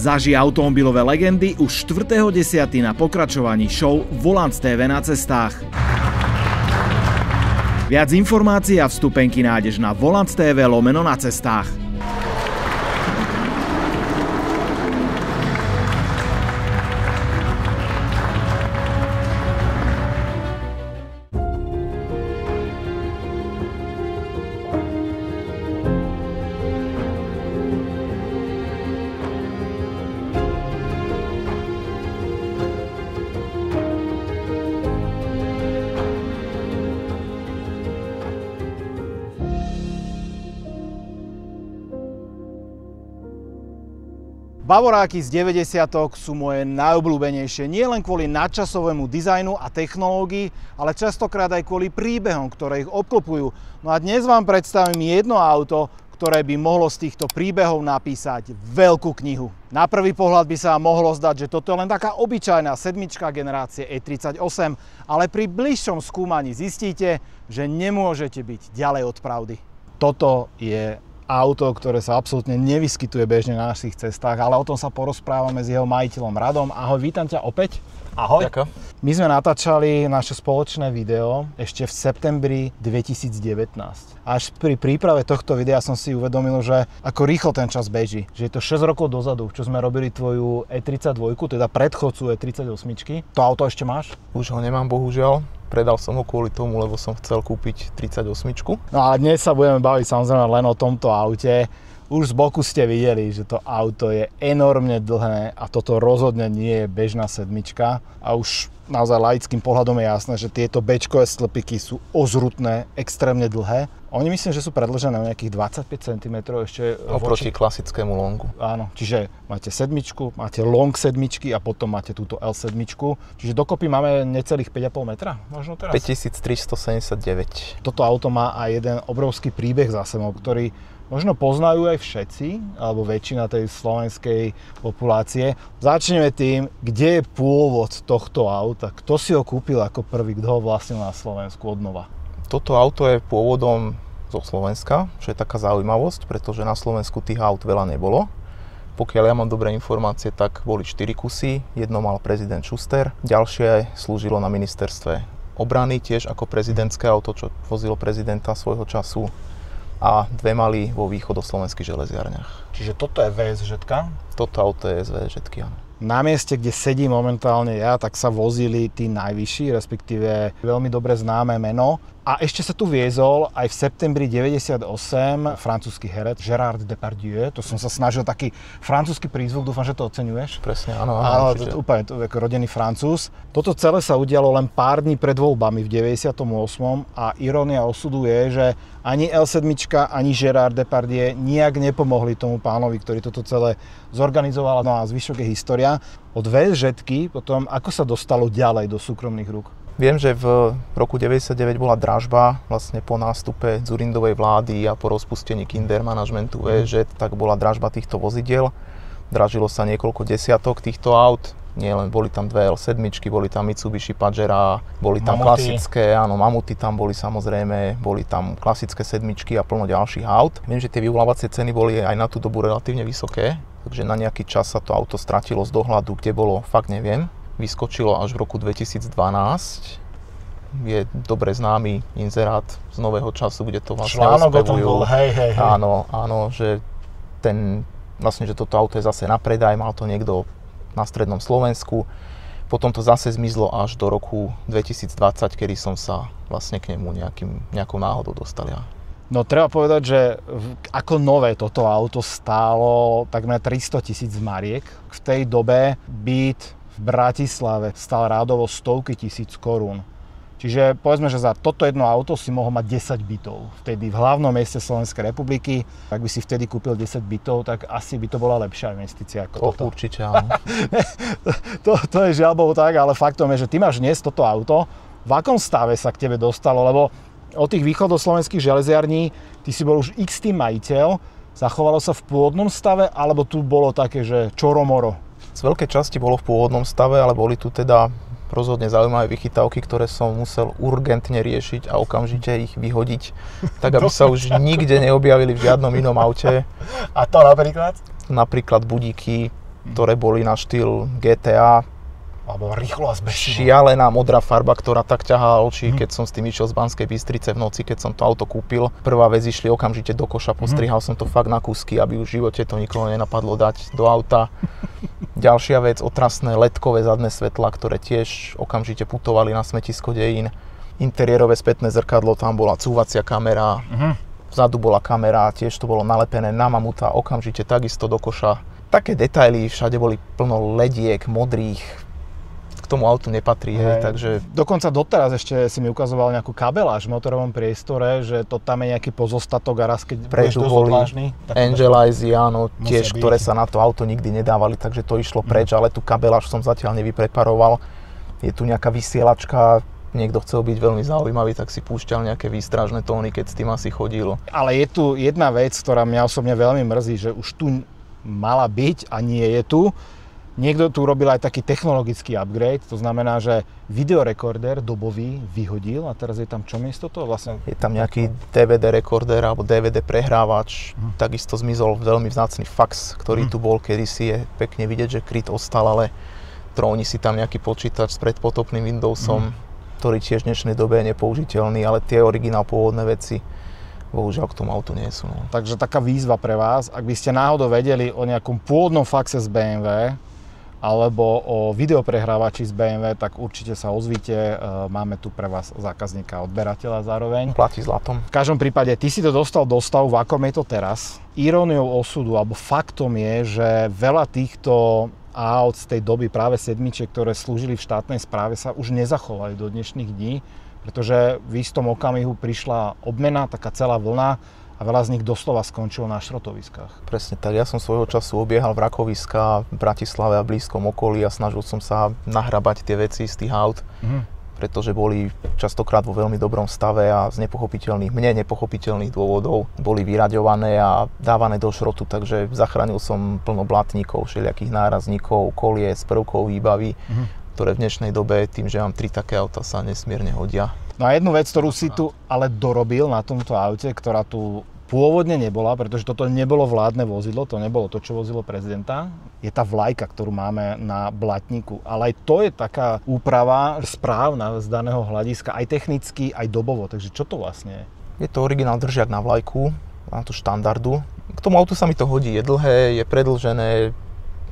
Zažij automobilové legendy už 4.10. na pokračovaní show Volant TV na cestách. Viac informácií a vstupenky nájdeš na volant.tv/na cestách. Bavoráky z 90-tok sú moje najobľúbenejšie, nie len kvôli nadčasovému dizajnu a technológii, ale častokrát aj kvôli príbehom, ktoré ich obklopujú. No a dnes vám predstavím jedno auto, ktoré by mohlo z týchto príbehov napísať veľkú knihu. Na prvý pohľad by sa mohlo zdať, že toto je len taká obyčajná sedmička generácie E38, ale pri bližšom skúmaní zistíte, že nemôžete byť ďalej od pravdy. Toto je auto, ktoré sa absolútne nevyskytuje bežne na našich cestách, ale o tom sa porozprávame s jeho majiteľom Radom. Ahoj, vítam ťa opäť. Ahoj. Ďakujem. My sme natáčali naše spoločné video ešte v septembri 2019. Až pri príprave tohto videa som si uvedomil, že ako rýchlo ten čas beží. Že je to 6 rokov dozadu, čo sme robili tvoju E32, teda predchodcu E38. To auto ešte máš? Už ho nemám, bohužiaľ. Predal som ho kvôli tomu, lebo som chcel kúpiť 38. No ale dnes sa budeme baviť samozrejme len o tomto aute. Už z boku ste videli, že to auto je enormne dlhé a toto rozhodne nie je bežná sedmička. A už naozaj laickým pohľadom je jasné, že tieto bečkové stĺpiky sú ozrutné, extrémne dlhé. Oni myslím, že sú predĺžené o nejakých 25 cm ešte oproti klasickému longu. Áno, čiže máte sedmičku, máte long sedmičky a potom máte túto L7. Čiže dokopy máme necelých 5,5 metra, možno teraz? 5379. Toto auto má aj jeden obrovský príbeh za sebou, ktorý možno poznajú aj všetci, alebo väčšina tej slovenskej populácie. Začneme tým, kde je pôvod tohto auta. Kto si ho kúpil ako prvý, kto ho vlastnil na Slovensku odnova? Toto auto je pôvodom zo Slovenska, čo je taká zaujímavosť, pretože na Slovensku tých aut veľa nebolo. Pokiaľ ja mám dobré informácie, tak boli 4 kusy. Jedno mal prezident Schuster, ďalšie slúžilo na ministerstve obrany, tiež ako prezidentské auto, čo vozilo prezidenta svojho času. A 2 mali vo východoslovenských železiarniach. Čiže toto je VSŽ-tka? Toto auto je z VSŽ-ky, áno. Na mieste, kde sedím momentálne ja, tak sa vozili tí najvyšší, respektíve veľmi dobre známe meno. A ešte sa tu viezol aj v septembri 98 francúzsky herec Gérard Depardieu. To som sa snažil taký francúzsky prízvuk, dúfam, že to oceňuješ. Presne, áno. Áno, úplne ako rodený Francúz. Toto celé sa udialo len pár dní pred voľbami v 98. a irónia osudu je, že ani L7, ani Gérard Depardieu nijak nepomohli tomu pánovi, ktorý toto celé zorganizoval. No a zvyšok je história. Od VSŽ-ky potom, ako sa dostalo ďalej do súkromných rúk? Viem, že v roku 99 bola dražba vlastne po nástupe Dzurindovej vlády a po rozpustení kindermanažmentu VSŽ, tak bola dražba týchto vozidiel. Dražilo sa niekoľko desiatok týchto aut. Nie len boli tam 2 L7, boli tam Mitsubishi Pajero, boli tam klasické, áno, Mamuty tam boli samozrejme, boli tam klasické sedmičky a plno ďalších aut. Viem, že tie vyvolávacie ceny boli aj na tú dobu relatívne vysoké, takže na nejaký čas sa to auto stratilo z dohľadu, kde bolo, fakt neviem. Vyskočilo až v roku 2012. Je dobre známy inzerát z Nového času, kde to vlastne rozpevujú. Hej. Áno, že že toto auto je zase na predaj, mal to niekto na strednom Slovensku. Potom to zase zmizlo až do roku 2020, kedy som sa vlastne k nemu nejakou náhodou dostal ja. No treba povedať, že ako nové toto auto stálo takmer 300 000 mariek. V tej dobe byt v Bratislave stál rádovo stovky tisíc korún. Čiže povedzme, že za toto jedno auto si mohol mať 10 bytov. Vtedy v hlavnom meste Slovenskej republiky, ak by si vtedy kúpil 10 bytov, tak asi by to bola lepšia investícia ako toto. Určite áno. to je žiaľ Bohu tak, ale faktom je, že ty máš dnes toto auto. V akom stave sa k tebe dostalo? Lebo od tých východoslovenských železiarní ty si bol už x tým majiteľ. Zachovalo sa v pôvodnom stave, alebo tu bolo také, že čoromoro? Z veľkej časti bolo v pôvodnom stave, ale boli tu teda rozhodne zaujímavé vychytávky, ktoré som musel urgentne riešiť a okamžite ich vyhodiť, tak aby sa už nikde neobjavili v žiadnom inom aute. A to napríklad? Napríklad budíky, ktoré boli na štýl GTA. Alebo rýchlo a zbežne. Šialená modrá farba, ktorá tak ťahala oči, keď som s tým išiel z Banskej Bystrice v noci, keď som to auto kúpil. Prvá vec, išli okamžite do koša, postrihal som to fakt na kúsky, aby už v živote to nikoho nenapadlo dať do auta. Ďalšia vec, otrasné ledkové zadné svetlá, ktoré tiež okamžite putovali na smetisko dejín. Interiérové spätné zrkadlo, tam bola cúvacia kamera, vzadu bola kamera, tiež to bolo nalepené na mamuta, okamžite takisto do koša. Také detaily, všade boli plno lediek, modrých, k tomu autu nepatrí, hej, takže... Dokonca doteraz ešte si mi ukazoval nejakú kabeláž v motorovom priestore, že to tam je nejaký pozostatok a raz, keď budeš dosť odvážny. Angel Eyes, áno, tiež, ktoré sa na to auto nikdy nedávali, takže to išlo preč, ale tú kabeláž som zatiaľ nevypreparoval. Je tu nejaká vysielačka, niekto chcel byť veľmi zaujímavý, tak si púšťal nejaké výstražné tóny, keď s tým asi chodil. Ale je tu jedna vec, ktorá mňa osobne veľmi mrzí, že už tu mala byť a nie je tu. Niekto tu robil aj taký technologický upgrade, to znamená, že videorekorder dobový vyhodil a teraz je tam čo miesto toho vlastne? Je tam nejaký DVD rekorder alebo DVD prehrávač, takisto zmizol veľmi vzácny fax, ktorý tu bol kedysi, je pekne vidieť, že kryt ostal, ale tróni si tam nejaký počítač s predpotopným Windowsom, ktorý tiež v dnešnej dobe je nepoužiteľný, ale tie originál pôvodné veci bohužiaľ k tomu autu nie sú. No. Takže taká výzva pre vás, ak by ste náhodou vedeli o nejakom pôvodnom faxe z BMW, alebo o videoprehrávači z BMW, tak určite sa ozvíte. Máme tu pre vás zákazníka a odberateľa zároveň. Platí zlatom. V každom prípade, ty si to dostal do stavu, v akom je to teraz. Iróniou osudu, alebo faktom je, že veľa týchto aut z tej doby, práve sedmičiek, ktoré slúžili v štátnej správe, sa už nezachovali do dnešných dní, pretože v istom okamihu prišla obmena, taká celá vlna, a veľa z nich doslova skončilo na šrotoviskách. Presne tak. Ja som svojho času obiehal vrakoviská v Bratislave a blízkom okolí a snažil som sa nahrabať tie veci z tých aut, pretože boli častokrát vo veľmi dobrom stave a z mne nepochopiteľných dôvodov boli vyraďované a dávané do šrotu, takže zachránil som plno blatníkov, všelijakých nárazníkov, kolies, prvkov výbavy, ktoré v dnešnej dobe, tým, že mám 3 také auta, sa nesmierne hodia. No a jednu vec, ktorú si tu ale dorobil na tomto aute, ktorá tu pôvodne nebola, pretože toto nebolo vládne vozidlo, to nebolo to, čo vozilo prezidenta, je tá vlajka, ktorú máme na blatníku. Ale aj to je taká úprava správna z daného hľadiska, aj technicky, aj dobovo. Takže čo to vlastne je? Je to originál držiak na vlajku, na tú štandardu. K tomu autu sa mi to hodí, je dlhé, je predĺžené,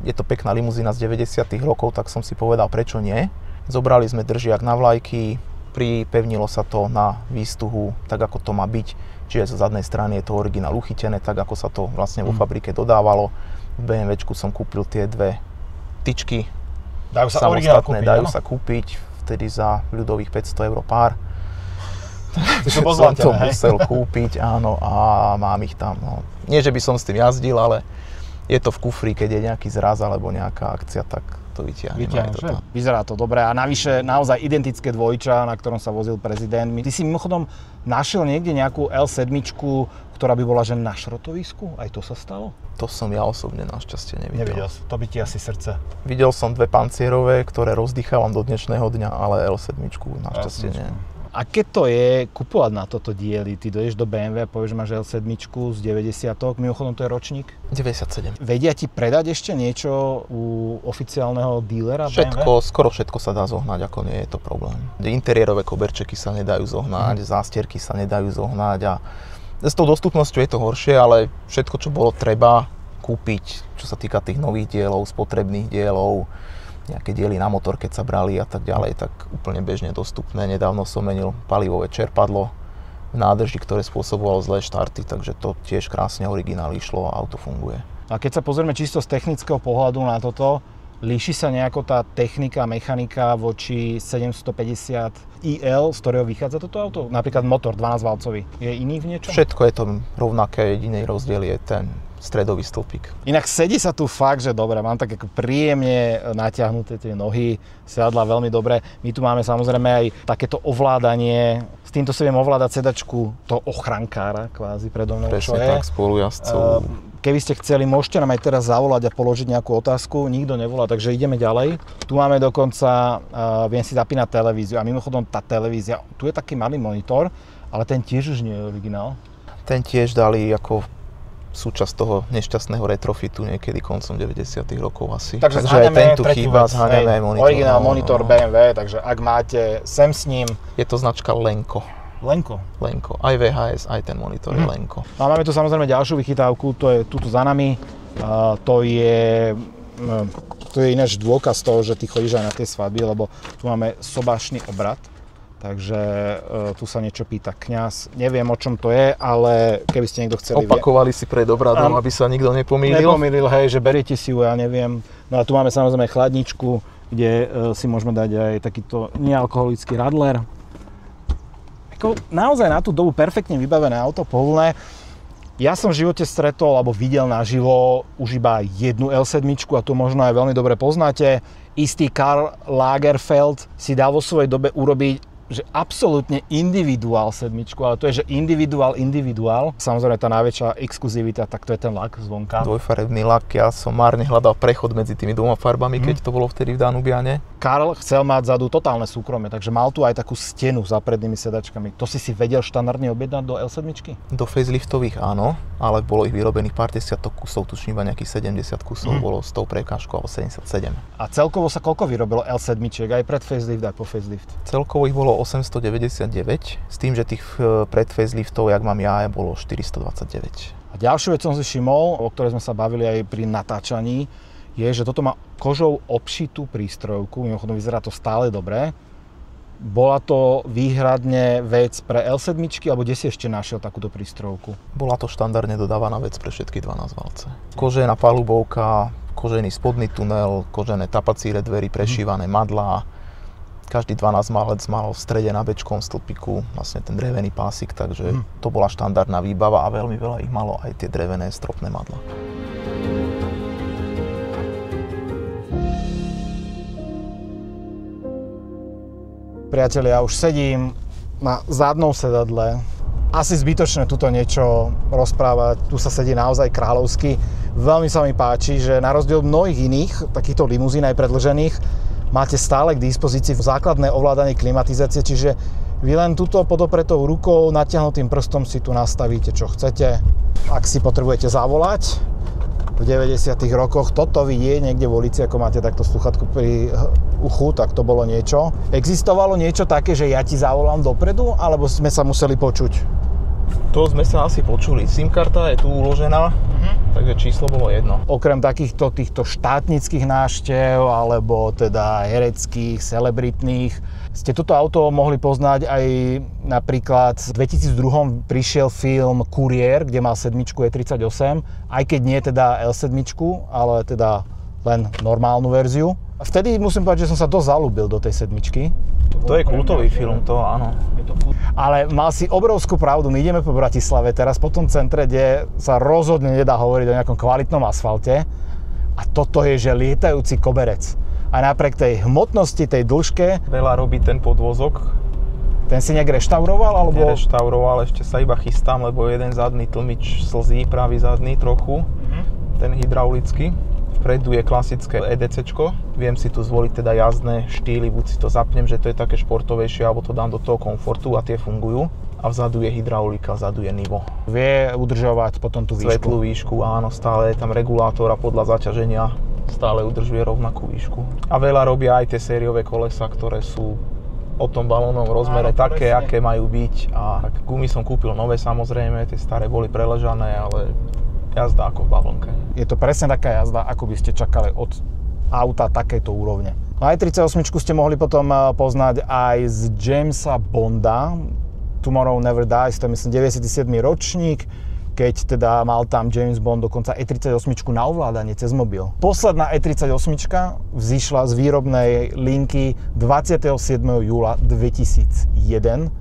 je to pekná limuzína z 90. rokov, tak som si povedal, prečo nie. Zobrali sme držiak na vlajky, pripevnilo sa to na výstuhu, tak ako to má byť. Čiže zo zadnej strany je to originál uchytené, tak ako sa to vlastne vo fabrike dodávalo. V BMWčku som kúpil tie 2 tyčky. Dajú sa originál kúpiť, dajú sa kúpiť, vtedy za ľudových 500 € pár. Som to musel kúpiť, áno, a mám ich tam. No. Nie, že by som s tým jazdil, ale je to v kufri, keď je nejaký zraz alebo nejaká akcia, tak to vyťahnem. Vyzerá to dobre a navyše naozaj identické dvojča, na ktorom sa vozil prezident. Ty si mimochodom našiel niekde nejakú L7, ktorá by bola že na šrotovisku? Aj to sa stalo? To som ja osobne našťastie nevidel. To by ti asi srdce. Videl som 2 pancierové, ktoré rozdýchávam do dnešného dňa, ale L7 našťastie nie. A keď to je kupovať na toto diely, ty dojdeš do BMW a povieš, že máš L7 z 90-tok, mimochodom to je ročník? 97. Vedia ti predať ešte niečo u oficiálneho dílera všetko, BMW? Skoro všetko sa dá zohnať, ako nie je to problém. Interiérové koberčeky sa nedajú zohnať, zástierky sa nedajú zohnať a s tou dostupnosťou je to horšie, ale všetko, čo bolo treba kúpiť, čo sa týka tých nových dielov, spotrebných dielov, nejaké diely na motor, keď sa brali a tak ďalej, tak úplne bežne dostupné. Nedávno som menil palivové čerpadlo v nádrži, ktoré spôsobovalo zlé štarty, takže to tiež krásne originál išlo a auto funguje. A keď sa pozrieme čisto z technického pohľadu na toto, líši sa nejako tá technika, mechanika voči 750 IL, z ktorého vychádza toto auto? Napríklad motor 12-valcový. Je iný v niečom? Všetko je to rovnaké, jediný rozdiel je ten stredový stĺpik. Inak sedí sa tu fakt, že dobre, mám tak ako príjemne natiahnuté tie nohy, sedadla veľmi dobre. My tu máme samozrejme aj takéto ovládanie, s týmto si viem ovládať sedačku toho ochrankára kvázi predo mnou. Presne tak, spolujazdcov. Keby ste chceli, môžete nám aj teraz zavolať a položiť nejakú otázku, nikto nevolá, takže ideme ďalej. Tu máme dokonca, viem si zapínať televíziu a mimochodom tá televízia, tu je taký malý monitor, ale ten tiež už nie je originál. Ten tiež dali ako súčasť toho nešťastného retrofitu niekedy koncom 90. rokov asi. Takže aj ten tu chýba, zháňame aj monitor. Originál monitor BMW, takže ak máte sem s ním... Je to značka Lenko. Lenko. Aj VHS, aj ten monitor je Lenko. A máme tu samozrejme ďalšiu vychytávku, to je tuto za nami. To je ináč dôkaz toho, že ty chodíš aj na tej svadby, lebo tu máme sobášny obrad. Takže tu sa niečo pýta kňaz. Neviem, o čom to je, ale keby ste niekto chceli... Opakovali si pred obradom, aby sa nikto nepomýlil. Nepomýlil, hej, že beriete si ju, ja neviem. No a tu máme samozrejme chladničku, kde si môžeme dať aj takýto nealkoholický radler. Naozaj na tú dobu perfektne vybavené auto, pohodlné. Ja som v živote stretol, alebo videl naživo už iba jednu L7, a to možno aj veľmi dobre poznáte. Istý Karl Lagerfeld si dal vo svojej dobe urobiť že absolútne individuál sedmičku, ale to je, že individuál. Samozrejme tá najväčšia exkluzivita, tak to je ten lak zvonka. Dvojfarebný lak, ja som márne hľadal prechod medzi tými dvoma farbami, keď to bolo vtedy v Danubiane. Karl chcel mať vzadu totálne súkromie, takže mal tu aj takú stenu za prednými sedačkami. To si vedel štandardne objednať do L7? Do faceliftových áno, ale bolo ich vyrobených pár desiatok kusov, tuším iba nejakých 70 kusov bolo s tou prekážkou, alebo 77. A celkovo sa koľko vyrobilo L7, aj pred facelift, aj po facelift? Celkovo ich bolo 899, s tým, že tých pred faceliftov, jak mám ja, bolo 429. A ďalšiu vec som si všimol, o ktorej sme sa bavili aj pri natáčaní, je, že toto má kožou obšitú prístrojovku, mimochodom vyzerá to stále dobre. Bola to výhradne vec pre L7, alebo kde si ešte našiel takúto prístrojovku? Bola to štandardne dodávaná vec pre všetky 12 valce. Kožená palubovka, kožený spodný tunel, kožené tapacíre dverí, prešívané madlá. Každý 12 malec mal v strede na bečkom stĺpiku vlastne ten drevený pásik, takže to bola štandardná výbava a veľmi veľa ich malo aj tie drevené stropné madlá. Priatelia, ja už sedím na zadnom sedadle. Asi zbytočné tuto niečo rozprávať, tu sa sedí naozaj kráľovsky. Veľmi sa mi páči, že na rozdiel od mnohých iných takýchto limuzín aj predĺžených, máte stále k dispozícii základné ovládanie klimatizácie, čiže vy len tuto podopretou rukou, natiahnutým prstom si tu nastavíte, čo chcete. Ak si potrebujete zavolať v 90. rokoch, toto vidieť niekde v ulici, ako máte takto sluchatku pri uchu, tak to bolo niečo. Existovalo niečo také, že ja ti zavolám dopredu, alebo sme sa museli počuť? To sme sa asi počuli. SIM-karta je tu uložená, takže číslo bolo jedno. Okrem týchto štátnických návštev, alebo teda hereckých, celebritných, ste toto auto mohli poznať aj napríklad v 2002 prišiel film Kuriér, kde mal sedmičku E38, aj keď nie teda L7, ale teda len normálnu verziu. Vtedy musím povedať, že som sa dosť zaľúbil do tej sedmičky. To je kultový film, to áno. Ale mal si obrovskú pravdu, my ideme po Bratislave teraz po tom centre, kde sa rozhodne nedá hovoriť o nejakom kvalitnom asfalte. A toto je, že lietajúci koberec. A napriek tej hmotnosti, tej dĺžke... Veľa robí ten podvozok. Ten si nejak reštauroval, alebo... Nereštauroval, ešte sa iba chystám, lebo jeden zadný tlmič slzí, pravý zadný trochu. Ten hydraulický. Vpredu je klasické EDCčko. Viem si tu zvoliť teda jazdné štýly, buď si to zapnem, že to je také športovejšie, alebo to dám do toho komfortu a tie fungujú. A vzadu je hydraulika, vzadu je nivo. Vie udržovať potom tú výšku. Svetlú výšku, áno, stále je tam regulátor a podľa zaťaženia stále udržuje rovnakú výšku. A veľa robia aj tie sériové kolesa, ktoré sú o tom balónovom rozmere také, presne, aké majú byť. A gumy som kúpil nové samozrejme, tie staré boli preležané, ale jazda ako v bavlnke. Je to presne taká jazda, ako by ste čakali od auta takejto úrovne. No aj 38 ste mohli potom poznať aj z Jamesa Bonda. Tomorrow Never Dies, to je myslím 97. ročník, keď teda mal tam James Bond dokonca E38 na ovládanie cez mobil. Posledná E38 vzišla z výrobnej linky 27. júla 2001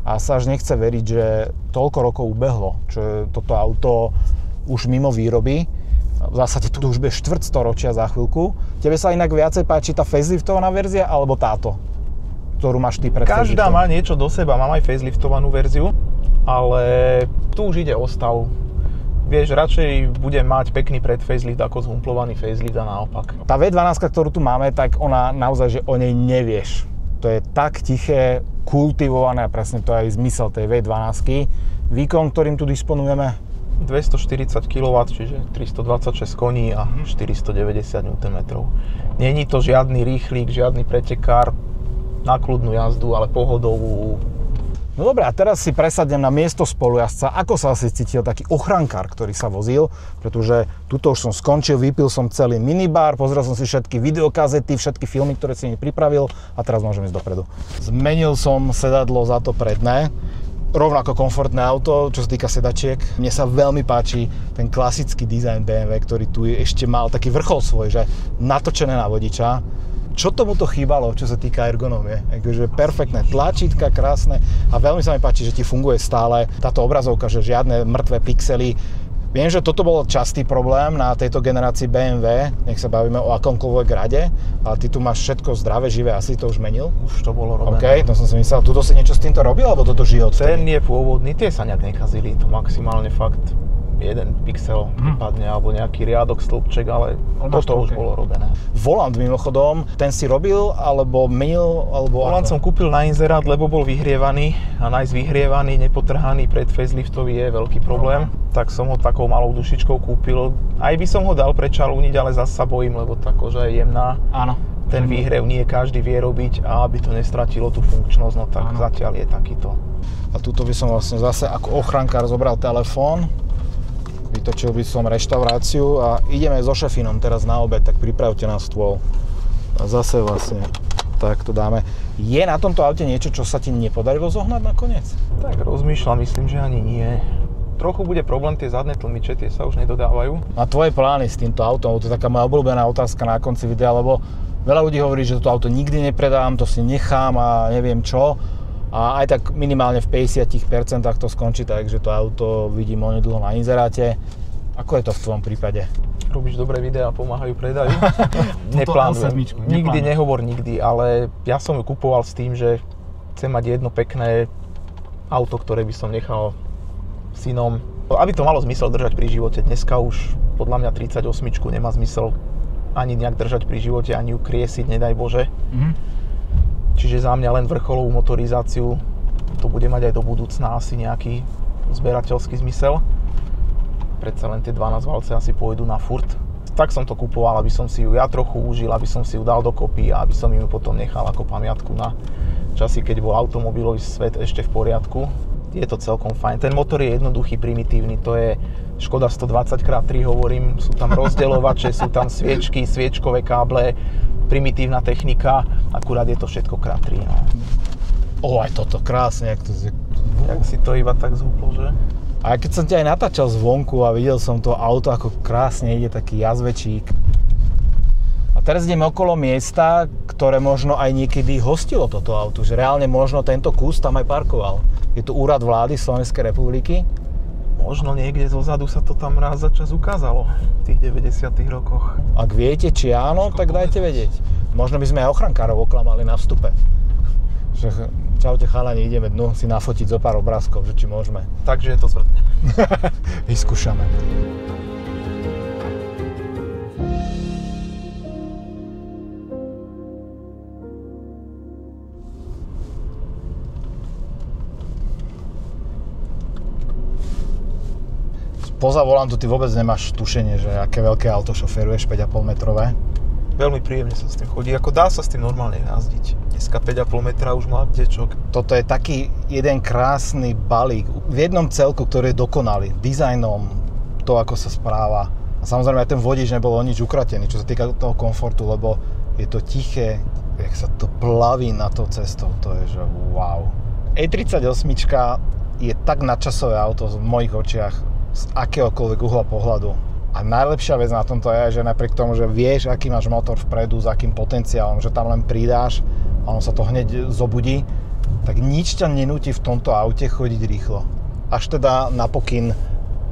a sa až nechce veriť, že toľko rokov ubehlo, čo je toto auto už mimo výroby. V zásade tu už bude štvrtstoročia za chvíľku. Tebe sa inak viacej páči tá faceliftovaná verzia alebo táto, ktorú máš ty pred faceliftom? Každá má niečo do seba, mám aj faceliftovanú verziu, ale tu už ide o stav. Vieš, radšej budem mať pekný pred facelift ako zhumplovaný facelift a naopak. Tá V12, ktorú tu máme, tak ona naozaj, že o nej nevieš. To je tak tiché, kultivované a presne to je aj zmysel tej V12. Výkon, ktorým tu disponujeme? 240 kW, čiže 326 koní a 490 Nm. Není to žiadny rýchlik, žiadny pretekár na kľudnú jazdu, ale pohodovú. No dobre, a teraz si presadnem na miesto spolujazdca. Ako sa asi cítil taký ochrankár, ktorý sa vozil? Pretože tuto už som skončil, vypil som celý minibar, pozrel som si všetky videokazety, všetky filmy, ktoré si mi pripravil a teraz môžem ísť dopredu. Zmenil som sedadlo za to predné. Rovnako komfortné auto, čo sa týka sedačiek. Mne sa veľmi páči ten klasický dizajn BMW, ktorý tu ešte mal taký vrchol svoj, že natočené na vodiča. Čo tomuto chýbalo, čo sa týka ergonómie? Takže perfektné tlačítka, krásne a veľmi sa mi páči, že ti funguje stále táto obrazovka, že žiadne mŕtve pixely. Viem, že toto bol častý problém na tejto generácii BMW, nech sa bavíme o akomkoľvek rade, ale ty tu máš všetko zdravé, živé, asi to už menil? Už to bolo robené. OK, to som si myslel, tuto si niečo s týmto robil, alebo toto žije odtedy? Ten je pôvodný, tie sa nejak nekazili, to maximálne fakt jeden pixel vypadne alebo nejaký riadok, stĺpček, ale toto už bolo robené. Volant mimochodom, ten si robil alebo menil, alebo Volant som kúpil na inzerát, lebo bol vyhrievaný a nájsť vyhrievaný, nepotrhaný pred faceliftový je veľký problém. Tak som ho takou malou dušičkou kúpil. Aj by som ho dal prečalúniť, ale zase sa bojím, lebo tá koža je jemná. Áno. Ten výhrev nie každý vie robiť a aby to nestratilo tú funkčnosť, no tak zatiaľ je takýto. A tuto by som vlastne zase ako ochrankár zobral telefón. Vytočil by som reštauráciu a ideme so šefinom teraz na obed, tak pripravte na stôl. A zase vlastne tak to dáme. Je na tomto aute niečo, čo sa ti nepodarilo zohnať nakoniec? Tak rozmýšľam, myslím, že ani nie. Trochu bude problém, tie zadné tlmiče, tie sa už nedodávajú. A tvoje plány s týmto autom? To je taká moja obľúbená otázka na konci videa, lebo veľa ľudí hovorí, že toto auto nikdy nepredám, to si nechám a neviem čo. A aj tak minimálne v 50% to skončí tak, že to auto vidím onedlho na inzeráte. Ako je to v tvojom prípade? Robíš dobré videá, pomáhajú predaju. Neplánujem. Nikdy nehovor nikdy, ale ja som ju kupoval s tým, že chcem mať jedno pekné auto, ktoré by som nechal synom. Aby to malo zmysel držať pri živote. Dneska už podľa mňa 38 nemá zmysel ani nejak držať pri živote, ani ju kriesiť, nedaj Bože. Čiže za mňa len vrcholovú motorizáciu, to bude mať aj do budúcna asi nejaký zberateľský zmysel. Predsa len tie 12 valce asi pôjdu na furt. Tak som to kupoval, aby som si ju ja trochu užil, aby som si ju dal dokopy a aby som ju potom nechal ako pamiatku na časy, keď bol automobilový svet ešte v poriadku. Je to celkom fajn. Ten motor je jednoduchý, primitívny, to je Škoda 120x3 hovorím, sú tam rozdeľovače, sú tam sviečky, sviečkové káble, primitívna technika, akurát je to všetko x3. No. Aj toto, krásne, jak to... Jak si to iba tak zhúplo, že? A keď som ťa aj natáčal zvonku a videl som to auto, ako krásne ide taký jazvečík. A teraz ideme okolo miesta, ktoré možno aj niekedy hostilo toto auto, že reálne možno tento kus tam aj parkoval. Je to úrad vlády Slovenskej republiky. Možno niekde zozadu sa to tam raz za čas ukázalo v tých 90. rokoch. Ak viete, či áno, tak dajte vedieť. Možno by sme aj ochrankárov oklamali na vstupe. Že, čaute chalani, ideme dnu si nafotiť zo pár obrázkov, že či môžeme. Takže je to zvrtne. Vyskúšame. Poza volantu ty vôbec nemáš tušenie, že aké veľké auto šoféruješ, 5,5 metrové? Veľmi príjemne sa s tým chodí, ako dá sa s tým normálne jazdiť. Dneska 5,5 metra už má kdečo. Toto je taký jeden krásny balík v jednom celku, ktorý je dokonalý. Dizajnom, to ako sa správa. A samozrejme aj ten vodič nebol o nič ukratený, čo sa týka toho komfortu, lebo je to tiché, jak sa to plaví na tou cestou, to je že wow. E38 je tak nadčasové auto v mojich očiach, z akéhokoľvek uhla pohľadu. A najlepšia vec na tomto je, že napriek tomu, že vieš, aký máš motor vpredu, s akým potenciálom, že tam len pridáš a ono sa to hneď zobudí, tak nič ťa nenúti v tomto aute chodiť rýchlo. Až teda na pokyn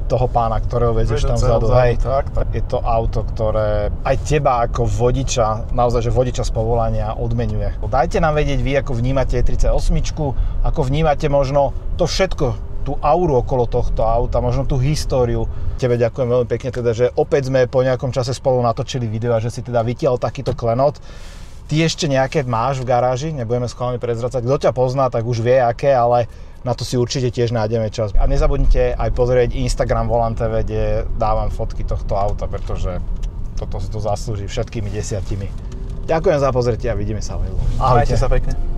toho pána, ktorého vezieš tam vzadu. Hej, tak. Je to auto, ktoré aj teba ako vodiča, naozaj, že vodiča z povolania odmeňuje. Dajte nám vedieť vy, ako vnímate E38, ako vnímate možno to všetko, tú auru okolo tohto auta, možno tú históriu. Tebe ďakujem veľmi pekne, teda, že opäť sme po nejakom čase spolu natočili video a že si teda vytiaľ takýto klenot. Ty ešte nejaké máš v garáži, nebudeme schválne prezracať. Kto ťa pozná, tak už vie aké, ale Na to si určite tiež nájdeme čas. A nezabudnite aj pozrieť Instagram Volant TV, kde dávam fotky tohto auta, pretože toto si to zaslúži všetkými 10. Ďakujem za pozretie a vidíme sa. Ahojte. Majte sa pekne.